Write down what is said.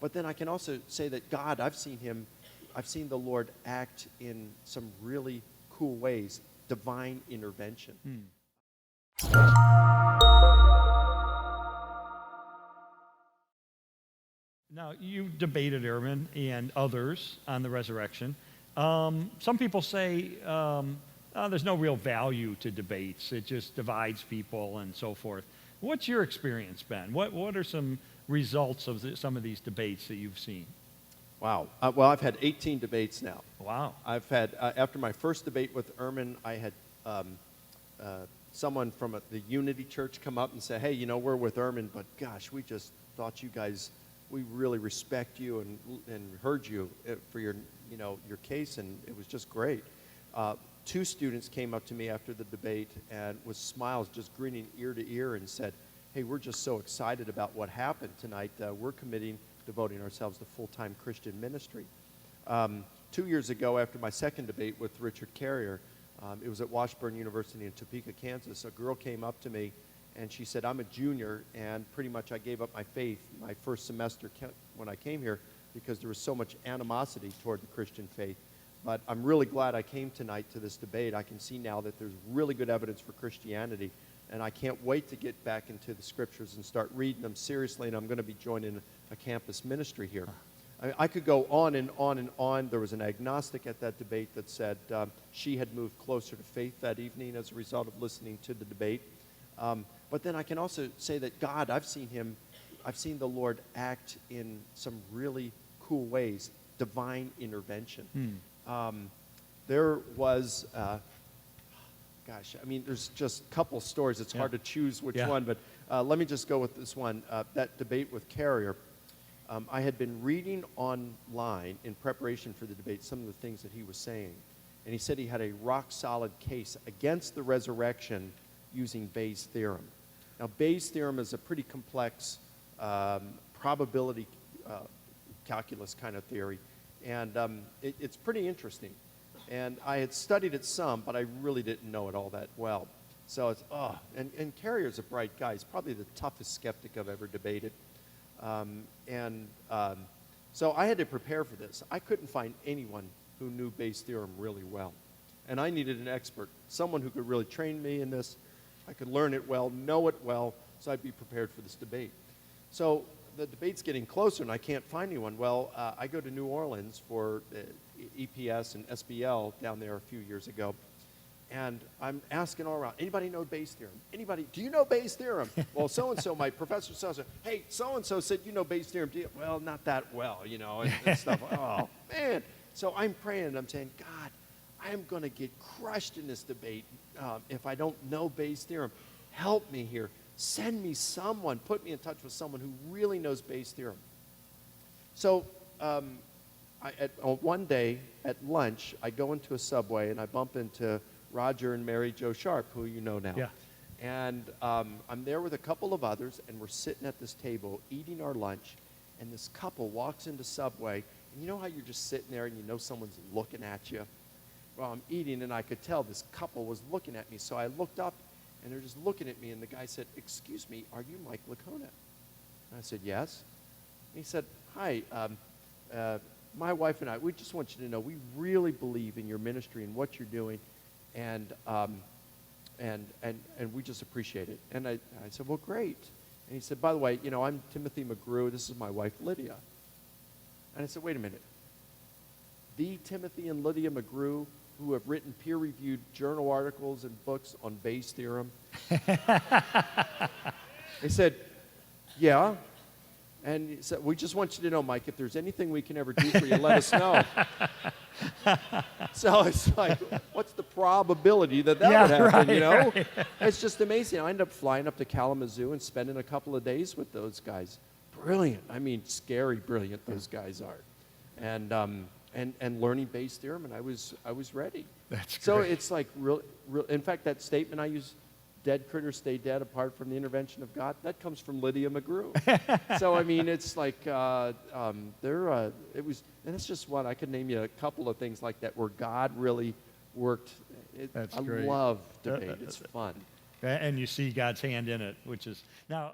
But then I can also say that God, I've seen the Lord act in some really cool ways, divine intervention. Now, you debated, Aaron, and others on the resurrection. Some people say there's no real value to debates. It just divides people and so forth. What's your experience been? What are some results of some of these debates that you've seen? Wow. Well, I've had 18 debates now. Wow. I've had, after my first debate with Ehrman, I had someone from the Unity Church come up and say, hey, you know, we're with Ehrman, but gosh, we just thought you guys, we really respect you and heard you for your case, and it was just great. Two students came up to me after the debate and with smiles just grinning ear to ear and said, hey, we're just so excited about what happened tonight. We're devoting ourselves to full-time Christian ministry. 2 years ago, after my second debate with Richard Carrier, it was at Washburn University in Topeka, Kansas, a girl came up to me and she said, I'm a junior, and pretty much I gave up my faith my first semester when I came here because there was so much animosity toward the Christian faith. But I'm really glad I came tonight to this debate. I can see now that there's really good evidence for Christianity, and I can't wait to get back into the scriptures and start reading them seriously, and I'm going to be joining a campus ministry here. I could go on and on and on. There was an agnostic at that debate that said she had moved closer to faith that evening as a result of listening to the debate. But then I can also say that God, I've seen the Lord act in some really cool ways, divine intervention. There was, gosh, I mean, there's just a couple stories. It's hard to choose which one, but let me just go with this one. That debate with Carrier, I had been reading online in preparation for the debate some of the things that he was saying. And he said he had a rock-solid case against the resurrection using Bayes' theorem. Now, Bayes' theorem is a pretty complex probability calculus kind of theory, and it's pretty interesting. And I had studied it some, but I really didn't know it all that well. So it's, and Carrier's a bright guy. He's probably the toughest skeptic I've ever debated. So I had to prepare for this. I couldn't find anyone who knew Bayes' theorem really well. And I needed an expert, someone who could really train me in this. I could learn it well, know it well, so I'd be prepared for this debate. So the debate's getting closer, and I can't find anyone. Well, I go to New Orleans for EPS and SBL down there a few years ago, and I'm asking all around, anybody know Bayes' theorem? Anybody, do you know Bayes' theorem? Well, so-and-so, my professor so-and-so, hey, so-and-so said you know Bayes' theorem. Do you? Well, not that well, you know, and stuff. Oh, man. So I'm praying, and I'm saying, God, I'm going to get crushed in this debate if I don't know Bayes' theorem. Help me here. Send me someone. Put me in touch with someone who really knows Bayes' theorem. So one day at lunch, I go into a Subway, and I bump into Roger and Mary Jo Sharp, who you know now. Yeah. And I'm there with a couple of others, and we're sitting at this table eating our lunch, and this couple walks into Subway, and you know how you're just sitting there and you know someone's looking at you? Well, I'm eating, and I could tell this couple was looking at me, so I looked up, and they're just looking at me, and the guy said, excuse me, are you Mike Lacona? And I said, yes. And he said, hi, my wife and I, we just want you to know we really believe in your ministry and what you're doing, and we just appreciate it. And I said, well, great. And he said, by the way, you know, I'm Timothy McGrew. This is my wife, Lydia. And I said, wait a minute. The Timothy and Lydia McGrew who have written peer-reviewed journal articles and books on Bayes' theorem? He said, yeah. And he said, we just want you to know, Mike, if there's anything we can ever do for you, let us know. So it's like, what's the probability that would happen, right, you know? Right. It's just amazing. I ended up flying up to Kalamazoo and spending a couple of days with those guys. Brilliant. I mean, scary brilliant those guys are. And learning Bayes' theorem, and I was ready. That's great. So it's like real. In fact, that statement I use, "Dead critters stay dead apart from the intervention of God," that comes from Lydia McGrew. So I mean, it's like it was, and it's just one. I could name you a couple of things like that where God really worked. That's I great. love debate. It's fun. And you see God's hand in it, which is now.